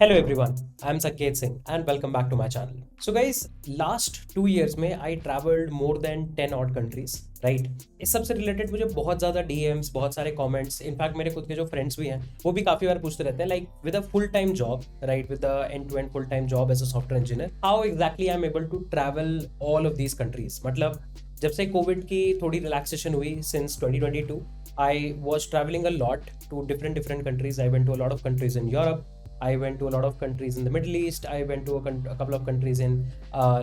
Hello everyone, I'm Saket Singh and welcome back to my channel. So guys, last 2 years में I traveled more than 10 odd countries, right? इस सब से related मुझे बहुत ज़्यादा DMs, बहुत सारे comments, इनफैक्ट मेरे खुद के जो फ्रेंड्स भी हैं वो भी काफ़ी बार पूछते रहते हैं like with a full time job, right, with a end to end full time job as a software engineer, how exactly I am able to travel all of these countries. मतलब जब से कोविड की थोड़ी relaxation हुई since 2022, I was travelling a lot to different countries. I went to a lot of countries in Europe, I went to a lot of countries in the Middle East. I went to a couple of countries in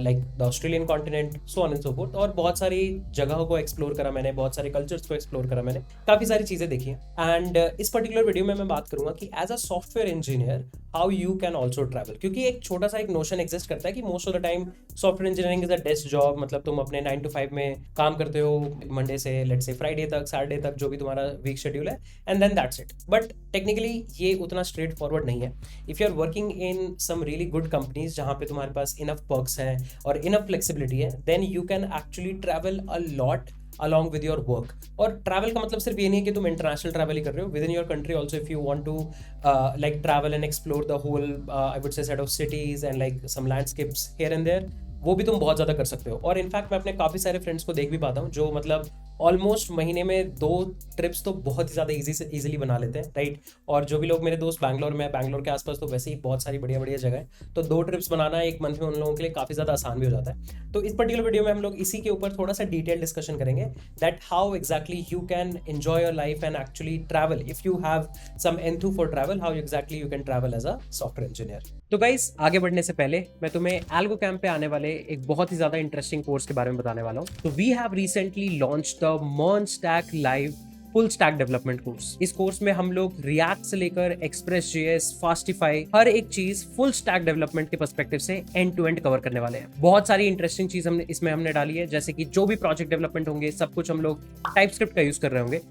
like the Australian continent, so on and so forth. और बहुत सारी जगहों को explore करा मैंने, बहुत सारे cultures को एक्सप्लोर करा मैंने, काफ़ी सारी चीज़ें देखी हैं। एंड इस पर्टिकुलर वीडियो में मैं बात करूंगा कि as a software engineer how you can also travel, क्योंकि एक छोटा सा एक नोशन एग्जिस्ट करता है कि most of the time software engineering is a desk job. मतलब तुम अपने 9 to 5 में काम करते हो, मंडे से लेट्स से फ्राइडे तक, सैटरडे तक, जो भी तुम्हारा वीक शेड्यूल है, and then that's it. But technically ये उतना स्ट्रेट फॉरवर्ड नहीं है। If you are working in some really good companies जहाँ पे तुम्हारे पास enough perks हैं और enough flexibility है, then you can actually travel a lot along with your work. और travel का मतलब सिर्फ ये नहीं है कि तुम international travel ही कर रहे हो, within your country also if you want to like travel and explore the whole I would say set of cities and like some landscapes here and there, वो भी तुम बहुत ज़्यादा कर सकते हो। और इनफैक्ट मैं अपने काफ़ी सारे फ्रेंड्स को देख भी पाता हूँ जो मतलब ऑलमोस्ट महीने में 2 ट्रिप्स तो बहुत ही ज़्यादा ईजिली बना लेते हैं, राइट। और जो भी लोग मेरे दोस्त बैंगलोर में, बैंगलोर के आसपास तो वैसे ही बहुत सारी बढ़िया बढ़िया जगह है, तो 2 ट्रिप्स बनाना एक मंथ में उन लोगों के लिए काफ़ी ज़्यादा आसान भी हो जाता है। तो इस पर्टिकुलर वीडियो में हम लोग इसी के ऊपर थोड़ा सा डिटेल डिस्कशन करेंगे that how exactly you can enjoy your life and actually travel if you have some enthu for travel, how exactly you can travel as a software engineer. तो गाइस, आगे बढ़ने से पहले मैं तुम्हें एल्गो कैंप पे आने वाले एक बहुत ही ज्यादा इंटरेस्टिंग कोर्स के बारे में बताने वाला हूँ। तो we have recently launched the MERN stack live full stack development course. इस कोर्स में हम लोग रिएक्ट से लेकर एक्सप्रेस.js, फास्टिफाई, हर एक चीज फुल स्टैक डेवलपमेंट के पर्सपेक्टिव से एंड टू एंड कवर करने वाले हैं। बहुत सारी इंटरेस्टिंग चीज हमने डाली है, जैसे कि जो भी प्रोजेक्ट डेवलपमेंट होंगे सब कुछ हम लोग टाइपस्क्रिप्ट का यूज कर रहे होंगे।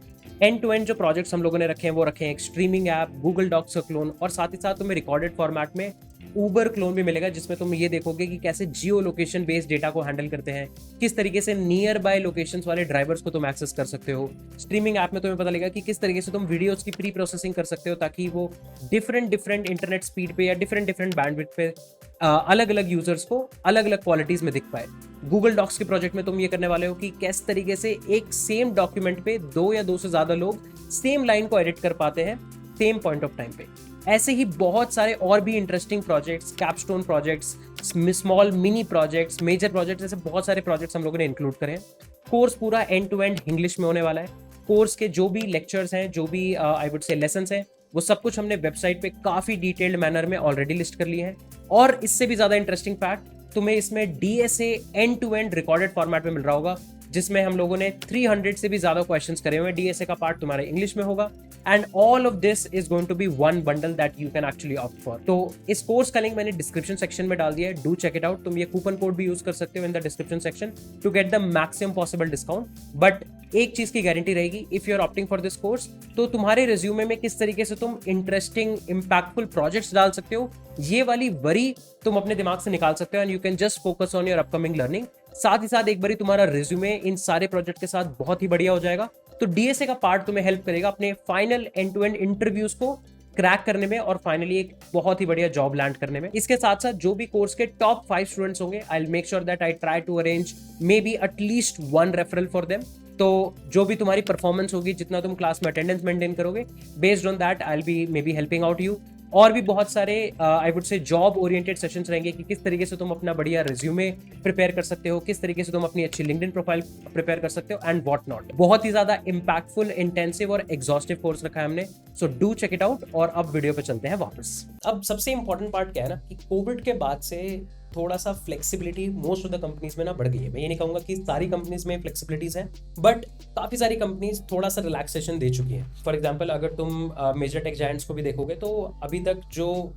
एंड टू एंड जो प्रोजेक्ट्स हम लोगों ने रखे हैं वो रखे हैं एक स्ट्रीमिंग ऐप, गूगल डॉक्स का क्लोन, और साथ ही साथ तुम्हें रिकॉर्डेड फॉर्मेट में उबर क्लोन भी मिलेगा, जिसमें तुम ये देखोगे कि कैसे जियो लोकेशन बेस्ड डेटा को हैंडल करते हैं, किस तरीके से नियर बाय लोकेशंस वाले ड्राइवर्स को तुम एक्सेस कर सकते हो। स्ट्रीमिंग ऐप में तुम्हें पता लगेगा कि किस तरीके से तुम वीडियोस की प्री प्रोसेसिंग कर सकते हो ताकि वो डिफरेंट इंटरनेट स्पीड पे या डिफरेंट बैंडविड्थ पे अलग अलग यूजर्स को अलग अलग क्वालिटीज में दिख पाए। गूगल डॉक्स के प्रोजेक्ट में तुम ये करने वाले हो कि किस तरीके से एक सेम डॉक्यूमेंट पे 2 या 2 से ज्यादा लोग सेम लाइन को एडिट कर पाते हैं सेम पॉइंट ऑफ टाइम पे। ऐसे ही बहुत सारे और भी interesting projects, capstone projects, small mini projects, major projects, ऐसे बहुत सारे प्रोजेक्ट्स हम लोगों ने इंक्लूड करे हैं। कोर्स पूरा एंड टू एंड इंग्लिश में होने वाला है। कोर्स के जो भी लेक्चर्स हैं, जो भी आई वुड से लेसन्स हैं, वो सब कुछ हमने वेबसाइट पे काफी डिटेल्ड मैनर में ऑलरेडी लिस्ट कर लिए हैं। और इससे भी ज्यादा इंटरेस्टिंग फैक्ट, तुम्हें इसमें DSA end to end recorded format में मिल रहा होगा, जिसमें हम लोगों ने 300 से भी ज्यादा क्वेश्चंस करे हुए हैं। DSA का पार्ट तुम्हारे इंग्लिश में होगा and all of this is going to be one bundle that you can actually opt for. तो इस कोर्स का लिंक मैंने डिस्क्रिप्शन सेक्शन में डाल दिया है, डू चेक इट आउट। तुम ये कूपन कोड भी यूज कर सकते हो in the description section to get the maximum possible discount. But एक चीज की गारंटी रहेगी, if you are opting for this course, तो तुम्हारे रिज्यूमे में किस तरीके से तुम इंटरेस्टिंग इंपैक्टफुल प्रोजेक्ट्स डाल सकते हो, ये वाली वरी तुम अपने दिमाग से निकाल सकते हो and you can just focus on your upcoming learning. साथ ही साथ एक बारी तुम्हारा रिज्यूमे इन सारे प्रोजेक्ट के साथ बहुत ही बढ़िया हो जाएगा। तो DSA का पार्ट तुम्हें हेल्प करेगा अपने final end to end interviews को क्रैक करने में और फाइनली एक बहुत ही बढ़िया जॉब लैंड करने में। इसके साथ साथ जो भी कोर्स के टॉप 5 स्टूडेंट्स होंगे, I will make sure that I try to arrange maybe at least 1 referral for them. तो जो भी तुम्हारी परफॉर्मेंस होगी, जितना तुम क्लास में अटेंडेंस मेंटेन करोगे, based on that I will be may be helping out you. और भी बहुत सारे आई वुड से जॉब ओरिएंटेड सेशंस रहेंगे कि किस तरीके से तुम अपना बढ़िया रिज्यूमे प्रिपेयर कर सकते हो, किस तरीके से तुम अपनी अच्छी लिंक्डइन प्रोफाइल प्रिपेयर कर सकते हो एंड व्हाट नॉट। बहुत ही ज्यादा इंपैक्टफुल, इंटेंसिव और एग्जॉस्टिव कोर्स रखा है हमने, so do check it out. और अब वीडियो पे चलते हैं वापस। अब सबसे इंपॉर्टेंट पार्ट क्या है ना, कि कोविड के बाद से थोड़ा सा flexibility most of the companies में ना बढ़ गई है। मैं ये नहीं कहूंगा कि सारी कंपनीज में फ्लेक्सिबिलिटीज हैं, बट काफ़ी सारी कंपनीज थोड़ा सा रिलैक्सेशन दे चुकी हैं। फॉर एग्जांपल, अगर तुम मेजर टेक जायंट्स को भी देखोगे तो अभी तक जो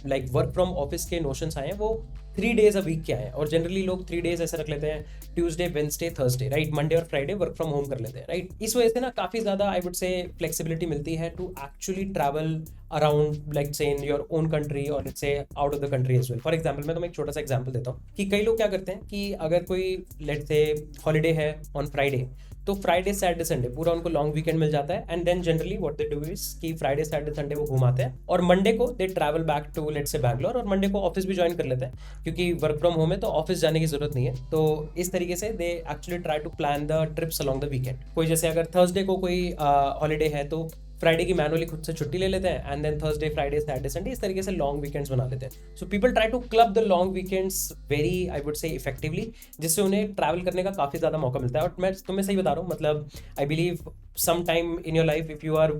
लाइक वर्क फ्रॉम ऑफिस के नोशंस आए हैं वो 3 days अ वीक के आए हैं। और जनरली लोग 3 days ऐसे रख लेते हैं, Tuesday, Wednesday, Thursday, right, Monday और फ्राइडे वर्क फ्रॉम होम कर लेते हैं, राइट। इस वजह से ना काफ़ी ज़्यादा आई वुड से फ्लेक्सिबिलिटी मिलती है to actually travel around like say in your own country और let's say out of the country as well. For example मैं तुम्हें एक छोटा सा एग्जांपल देता हूँ कि कई लोग क्या करते हैं कि अगर कोई लेट्स से हॉलीडे है ऑन फ्राइडे, तो फ्राइडे सैटरडे संडे पूरा उनको लॉन्ग वीकेंड मिल जाता है, and then generally what they do is कि फ्राइडे सैटरडे संडे वो घुमाते हैं और मंडे को they travel back to let's say Bangalore, और मंडे को ऑफिस भी ज्वाइन कर लेते हैं क्योंकि वर्क फ्रॉम होम है तो ऑफिस जाने की जरूरत नहीं है। तो इस तरीके से they actually try to plan the trips along the weekend. कोई जैसे अगर थर्सडे को कोई हॉलीडे है तो फ्राइडे की मैनुअली खुद से छुट्टी ले लेते हैं, and then Thursday Friday Saturday Sunday इस तरीके से लॉन्ग वीकेंड्स बना लेते हैं। So people try to club the long weekends very I would say effectively, जिससे उन्हें ट्रैवल करने का काफ़ी ज़्यादा मौका मिलता है। और मैं तुम्हें सही बता रहा हूँ, मतलब I believe some time in your life if you are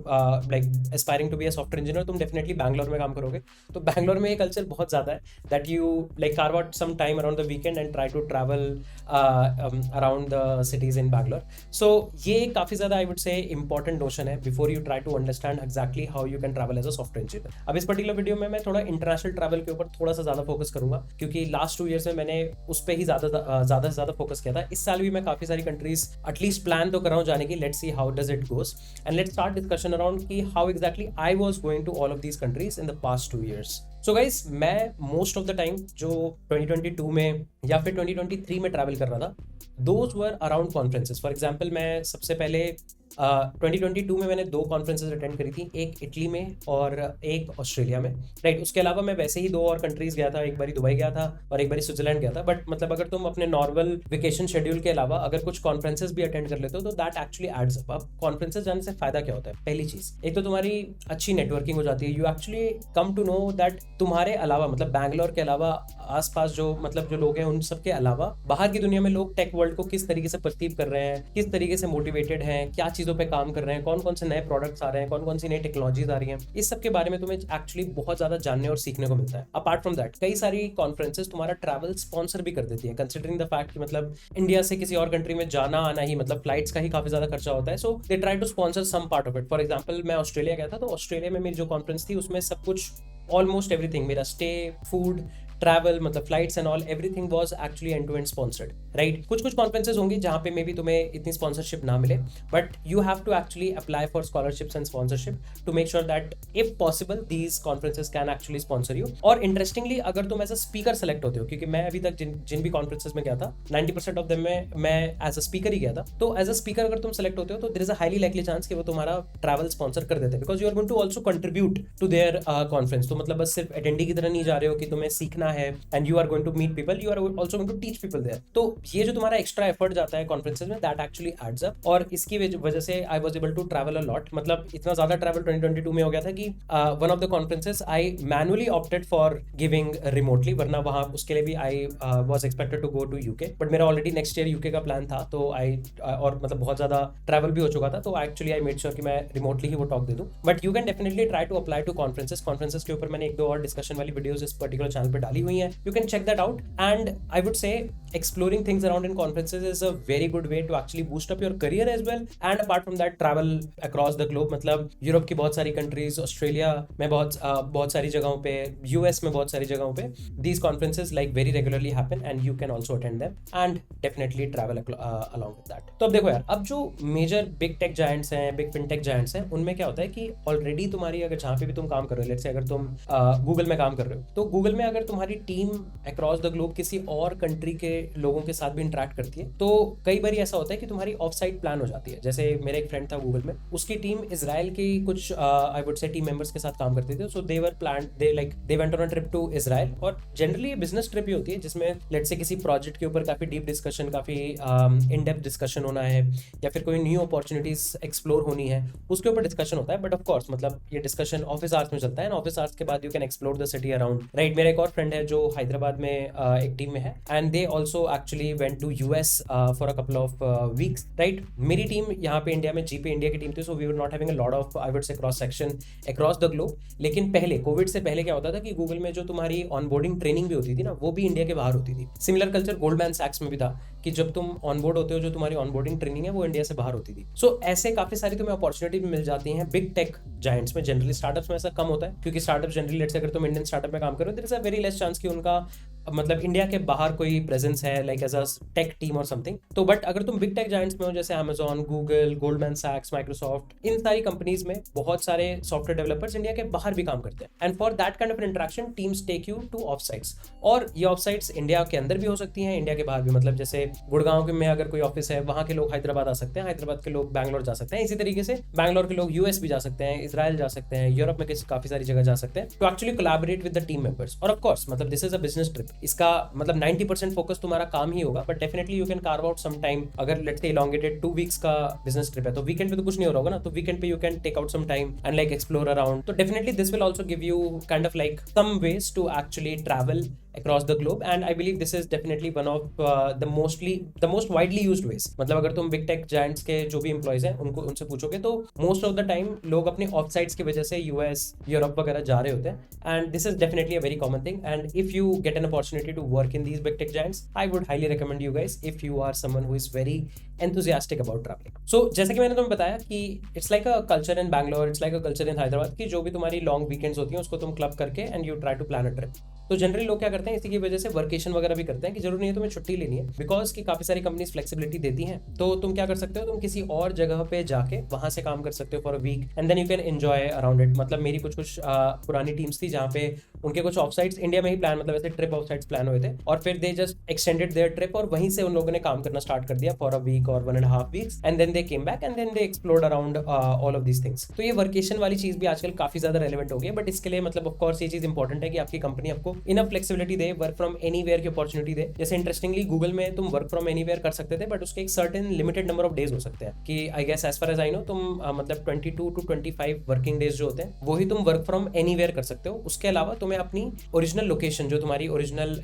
like aspiring to be a software engineer, तुम डेफिनेटली बैंगलोर में काम करोगे। तो बैंगलोर में ये कल्चर बहुत ज़्यादा है that you like carve out some time around the weekend and try to travel around the cities in Bangalore. So ये काफ़ी ज़्यादा I would say important notion है before you try to understand exactly how you can travel as a software engineer. अब इस particular video में मैं थोड़ा international travel के ऊपर थोड़ा सा ज़्यादा फोकस करूंगा क्योंकि लास्ट 2 ईयर्स में मैंने उस पर ही ज़्यादा से ज़्यादा फोकस किया था। इस साल भी मैं काफ़ी सारी कंट्रीज एटलीस्ट प्लान तो कर रहा हूँ जाने की। Let's see how does it goes and let's start discussion around कि how exactly I was going to all of these countries in the past 2 years. So guys, मैं मोस्ट ऑफ द टाइम जो 2022 में या फिर 2023 में travel कर रहा था, those were around conferences. For example मैं सबसे पहले 2022 में मैंने 2 कॉन्फ्रेंसेज अटेंड करी थी, एक इटली में और एक ऑस्ट्रेलिया में, राइट। उसके अलावा मैं वैसे ही 2 और कंट्रीज गया था, एक बारी दुबई गया था और एक बारी स्विट्जरलैंड गया था। बट मतलब अगर तुम अपने नॉर्मल वेकेशन शेड्यूल के अलावा अगर कुछ कॉन्फ्रेंसेज भी अटेंड कर लेते हो तो दैट एक्चुअली एड्स अप। अब कॉन्फ्रेंसेज जाने से फायदा क्या होता है? पहली चीज, एक तो तुम्हारी अच्छी नेटवर्किंग हो जाती है। You actually come to know that तुम्हारे अलावा, मतलब बैंगलोर के अलावा आसपास जो मतलब जो लोग हैं उन सबके अलावा बाहर की दुनिया में लोग टेक वर्ल्ड को किस तरीके से परसीव कर रहे हैं, किस तरीके से मोटिवेटेड हैं, क्या चीज़ों पे काम कर रहे हैं, कौन कौन से नए प्रोडक्ट्स आ रहे हैं, कौन कौन सी नई टेक्नोलॉजीज आ रही हैं, इस सब के बारे में तुम्हें एक्चुअली बहुत ज़्यादा जानने और सीखने को मिलता है। अपार्ट फ्रॉम दैट, कई सारी कॉन्फ्रेंसेज तुम्हारा ट्रैवल स्पॉन्सर भी कर देती है, कंसिडरिंग द फैक्ट कि मतलब इंडिया से किसी और कंट्री में जाना आना ही मतलब फ्लाइट्स का ही काफ़ी ज़्यादा खर्चा होता है। So they try to sponsor some part of it. For example मैं ऑस्ट्रेलिया गया था, तो ऑस्ट्रेलिया में मेरी जो कॉन्फ्रेंस थी उसमें सब कुछ ऑलमोस्ट एवरीथिंग, मेरा स्टे, फूड, ट्रैवल, मतलब flights and all, everything was actually end to end sponsored, right. कुछ कॉन्फ्रेंसेज होंगी जहाँ पे मे बी तुम्हें इतनी स्पॉन्सरशिप ना मिले, but you have to actually apply for scholarships and sponsorship to make sure that if possible these conferences can actually sponsor you. और interestingly अगर तुम एज अ स्पीकर सेलेक्ट होते हो, क्योंकि मैं अभी तक जिन भी कॉन्फ्रेंसेज में गया था 90% ऑफ देम में मैं एज अ स्पीकर ही गया था। तो एज अ स्पीकर अगर तुम सेलेक्ट होते हो तो there is a highly likely chance कि वो तुम्हारा ट्रैवल स्पॉन्सर कर देते हैं, because you are going to also contribute to their conference. तो मतलब बस सिर्फ अटेंडी की तरह नहीं जा रहे हो कि तुम्हें सीखना है and you are going to meet people, you are also going to teach people there. तो ये जो तुम्हारा एक्स्ट्रा एफर्ट जाता है कॉन्फ्रेंसेज में, दैट एक्चुअली एड्स अप। और इसकी वजह से I was able to travel a lot. मतलब इतना ज्यादा ट्रैवल 2022 में हो गया था कि one of the conferences I manually opted for giving remotely, वरना वहां उसके लिए भी I was expected to go to UK, but मेरा ऑलरेडी नेक्स्ट ईयर यूके का प्लान था। तो आई और मतलब बहुत ज्यादा ट्रैवल भी हो चुका था, तो एक्चुअली आई मेड श्योर कि मैं रिमोटली ही वो टॉक दे दूं। But you can definitely try to apply to conferences के ऊपर मैंने 1-2 और डिस्कशन वाली वीडियोस इस पर्टिकुलर चैनल पे डाली हुई हैं, you can check that out. And I would say exploring things around in conferences is a very good way to actually boost up your career as well. And apart from that, travel across the globe, मतलब Europe की बहुत सारी countries, Australia में बहुत सारी जगहों पे, US में बहुत सारी जगहों पे these conferences like very regularly happen and you can also attend them and definitely travel along with that. तो अब देखो यार, अब जो मेजर बिग टेक जायंट्स हैं, बिग फिनटेक जायंट्स हैं, उनमें क्या होता है कि ऑलरेडी तुम्हारी अगर जहाँ पे भी तुम काम कर रहे हो, लेट्स से अगर तुम गूगल में काम कर रहे हो, तो गूगल में अगर तुम्हारी टीम अक्रॉस द ग्लोब किसी और कंट्री के लोगों के साथ भी इंटरेक्ट करती है, तो कई बार ऐसा होता है कि तुम्हारी ऑफ साइट प्लान हो जाती है। जैसे मेरा एक फ्रेंड था गूगल में, उसकी टीम इजराइल की कुछ I would say team members के साथ काम करती थी। So they were plan, they went on a trip to Israel, और जनरली बिजनेस ट्रिप ही होती है जिसमें लेट्स से किसी प्रोजेक्ट के ऊपर काफी डीप डिस्कशन, काफी इन डेप्थ डिस्कशन होना है, या फिर कोई न्यू अपॉर्चुनिटीज एक्सप्लोर होनी है, उसके ऊपर डिस्कशन होता है। बट ऑफ कोर्स मतलब ये डिस्कशन ऑफिस आवर्स में चलता है, एंड ऑफिस आवर्स के बाद you can explore the city around, right. मेरा एक और फ्रेंड है जो हैदराबाद में एक टीम में है, and they also actually went to US for a couple of weeks, right. मेरी टीम यहाँ पे इंडिया में जीपे इंडिया की टीम थी, so we were not having a lot of I would say cross section across the globe. लेकिन पहले Covid से पहले क्या होता था कि गूगल में जो तुम्हारी ऑनबोर्डिंग ट्रेनिंग भी होती थी ना, वो भी इंडिया के बाहर होती थी। सिमिलर कल्चर गोल्डमैन सैक्स में भी था कि जब तुम ऑनबोर्ड होते हो, जो तुम्हारी ऑनबोर्डिंग ट्रेनिंग है वो इंडिया से बाहर होती थी। सो ऐसे काफी सारी तुम्हें अपॉर्चुनिटी भी मिल जाती हैं बिग टेक जायंट्स में। जनरली स्टार्टअप्स में ऐसा कम होता है, क्योंकि स्टार्टअप जनरली लेट्स से अगर तुम इंडियन स्टार्टअप में काम करो, there is a very less chance कि उनका मतलब इंडिया के बाहर कोई प्रेजेंस है like as a tech team और समथिंग। तो बट अगर तुम बिग टेक जायंट्स में हो जैसे Amazon, गूगल, गोल्डमैन सैक्स, माइक्रोसॉफ्ट, इन सारी कंपनीज में बहुत सारे सॉफ्टवेयर डेवलपर्स इंडिया के बाहर भी काम करते हैं। And for that kind of interaction teams take you to off sites. और ये ऑफ साइट्स इंडिया के अंदर भी हो सकती हैं, इंडिया के बाहर भी। मतलब जैसे गुड़गांव में अगर कोई ऑफिस है, वहां के लोग हैदराबाद आ सकते हैं, हैदराबाद के लोग बैंगलोर जा सकते हैं। इसी तरीके से बैंगलोर के लोग यूएस भी जा सकते हैं, इजराइल जा सकते हैं, यूरोप में काफी सारी जगह जा सकते हैं to actually collaborate with the team members. और ऑफ कोर्स मतलब this is a business trip, इसका मतलब 90% फोकस तुम्हारा काम ही होगा, but definitely you can carve out some time. अगर लेट्स से इलॉन्गेटेड 2 वीक्स का बिजनेस ट्रिप है तो वीकेंड पे तो कुछ नहीं हो रहा होगा ना, तो वीकेंड पे you can take out some time and like explore around. तो definitely this will also give you kind of like some ways to actually travel across the globe, and I believe this is definitely one of the most widely used ways। मतलब अगर तुम big tech giants के जो भी employees हैं उनसे पूछोगे तो मोस्ट ऑफ द टाइम लोग अपने ऑफ साइट्स की वजह से यूएस, यूरोप वगैरह जा रहे होते हैं। And this is definitely a very common thing, and if you get an opportunity to work in these big tech giants, I would highly recommend you guys if you are someone who is very enthusiastic about traveling। So जैसे कि मैंने तुम्हें बताया कि it's like a culture in Bangalore, it's like a culture in Hyderabad की जो भी तुम्हारी लॉन्ग वीकेंड्स होती हैं उसको तुम क्लब करके and you try to plan a trip. तो जनरली लोग क्या करते हैं, इसी की वजह से वर्केशन वगैरह भी करते हैं कि जरूरी नहीं है तुम्हें छुट्टी लेनी है, बिकॉज कि काफी सारी कंपनीज फ्लेक्सिबिलिटी देती हैं। तो तुम क्या कर सकते हो, तुम किसी और जगह पे जाके वहां से काम कर सकते हो for a week and then you can enjoy around it. मतलब मेरी कुछ पुरानी टीम्स थी जहाँ पे उनके कुछ ऑफ साइट्स इंडिया में ही प्लान, मतलब ऐसे ट्रिप ऑफ साइट्स प्लान हुए थे, और फिर they just extended their trip और वहीं से उन लोगों ने काम करना स्टार्ट कर दिया फॉर अ वीक और 1.5 weeks, and then they came back and then they explored around all of these things. तो ये वर्केशन वाली चीज भी आजकल काफी ज्यादा रेलेवेंट हो गई है, बट इसके लिए मतलब ऑफ कोर्स ये चीज इंपॉर्टेंट है कि आपकी कंपनी आपको enough flexibility they, work from anywhere की अपॉर्चुनिटी दे। जैसे इंटरेस्टिंगली गूगल में तुम वर्क फ्रॉम एनीवेयर कर सकते थे, बट उसके एक certain limited number of days हो सकते हैं कि I guess as far as I know तुम मतलब 22 टू 25 वर्किंग डेज जो होते हैं वही तुम वर्क फ्रॉम एनीवेयर कर सकते हो। उसके अलावा तुम्हें अपनी ओरिजिनल लोकेशन, जो तुम्हारी ओरिजिनल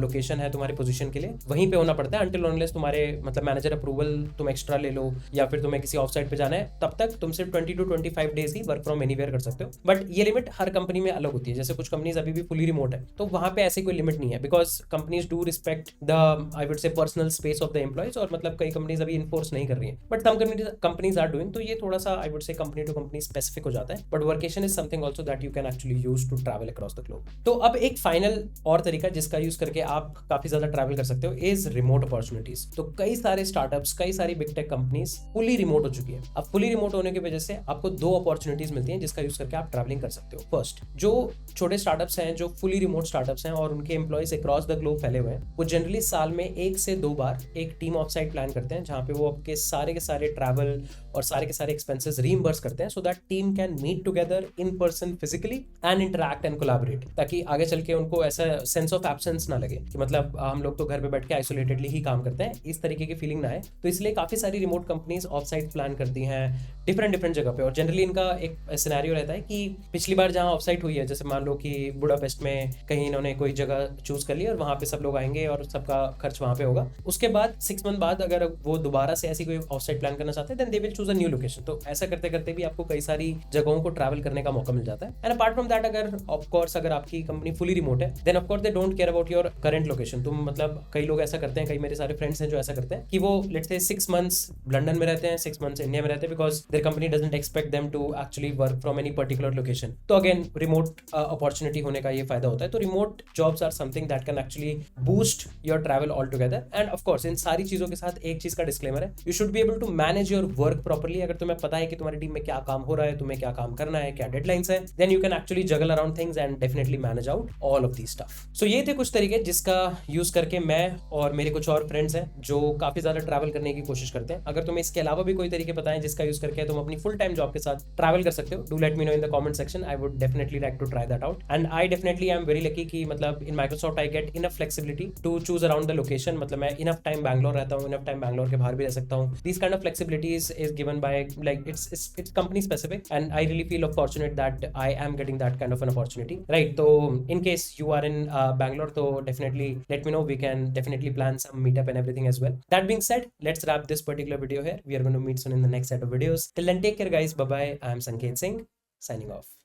लोकेशन है तुम्हारे पोजीशन के लिए, वहीं पे होना पड़ता है अंटिल अनलेस तुम्हारे मतलब मैनेजर अप्रूवल तुम एक्स्ट्रा ले लो या फिर तुम्हें किसी ऑफ साइट पे जाना है, तब तक तुम सिर्फ 20 टू 25 डेज ही वर्क फ्रॉम एनीवेयर कर सकते हो। बट ये लिमिट हर कंपनी में अलग होती है। जैसे कुछ कंपनीज अभी भी फुली रिमोट है तो वहां पे ऐसी कोई लिमिट नहीं है, because companies do respect the I would से personal space of the employees, और मतलब कई कंपनीज अभी इन्फोर्स नहीं कर रही है, but some companies are doing. तो ये थोड़ा सा I would say company to company specific हो जाता है, but workation is something also that you can actually use to travel across the globe. तो अब एक फाइनल और तरीका जिसका यूज करके आप काफी ज्यादा ट्रैवल कर सकते हो इज रिमोट अपॉर्चुनिटीज। तो कई सारे स्टार्टअप्स, कई सारी big tech companies fully remote हो चुकी है। अब फुली रिमोट होने की वजह से आपको 2 अपॉर्चुनिटीज मिलती हैं जिसका यूज करके आप ट्रैवलिंग कर सकते हो। फर्स्ट, जो छोटे स्टार्टअप्स हैं, जो फुली रिमोट स्टार्टअप्स हैं और उनके एम्प्लॉइज अक्रॉस द ग्लोब फैले हुए हैं, वो जनरली साल में 1 से 2 बार एक टीम ऑफ साइट प्लान करते हैं जहां पे वो आपके सारे के सारे ट्रैवल और सारे के सारे एक्सपेंसेस रीइंबर्स करते हैं, so that team can meet together in person physically and interact and collaborate, ताकि आगे चल के उनको ऐसा सेंस ऑफ एब्सेंस ना लगे कि मतलब हम लोग तो घर पे बैठ के आइसोलेटेडली ही काम करते हैं, इस तरीके की फीलिंग ना आए। तो इसलिए काफी सारी remote companies of site plan करती हैं डिफरेंट जगह पे। और जनरली इनका एक सिनेरियो रहता है कि पिछली बार जहां ऑफ साइट हुई है, जैसे मान लो कि बुडापेस्ट में कहीं इन्होंने कोई जगह चूज कर ली और वहां पे सब लोग आएंगे और सबका खर्च वहां पे होगा। उसके बाद 6 मंथ बाद अगर वो दोबारा से ऐसी कोई ऑफ साइट प्लान करना चाहते हैं then they will choose a new location. तो ऐसा करते करते भी आपको कई सारी जगहों को ट्रैवल करने का मौका मिल जाता है। एंड अपार्ट फ्रॉम दैट, अगर ऑफ कोर्स अगर आपकी कंपनी फुली रिमोट है then of course they don't care about your current location. तुम मतलब कई लोग ऐसा करते हैं, कई मेरे सारे फ्रेंड्स हैं जो ऐसा करते हैं कि वो लेट्स से 6 मंथ्स लंदन में रहते हैं, 6 मंथ्स इंडिया में रहते हैं, because their company doesn't expect them to actually work from any particular location. तो अगेन रिमोट अपॉर्चुनिटी होने का ये फायदा होता है। तो remote jobs are something that can actually boost your travel all together. And of course इन सारी चीजों के साथ एक चीज का डिस्क्लेमर है, you should be able to manage your work properly. अगर तुम्हें पता है कि तुम्हारी टीम में क्या काम हो रहा है, तुम्हें क्या काम करना है, क्या डेडलाइंस है, then you can actually juggle around things and definitely manage out all of the stuff. So ये थे कुछ तरीके जिसका यूज करके मैं और मेरे कुछ और फ्रेंड्स हैं जो काफी ज्यादा ट्रैवल करने की कोशिश करते हैं। अगर तुम्हें इसके अलावा भी कोई तरीके पता है जिसका यूज करके तुम अपनी फुल टाइम जॉब के साथ ट्रैवल कर सकते हो, do let me know in the comment section. I would definitely like to try that out. And I definitely I am very lucky कि मतलब in Microsoft I get enough flexibility to choose around the location. मतलब मैं enough time Bangalore रहता हूँ, enough time Bangalore के बाहर भी रह सकता हूँ। This kind of flexibilities is given by like it's company specific, and I really feel fortunate that I am getting that kind of an opportunity, right? So in case you are in Bangalore, so definitely let me know. We can definitely plan some meetup and everything as well. That being said, let's wrap this particular video here. We are going to meet soon in the next set of videos. Till then, take care guys. Bye bye. I am Sanket Singh signing off.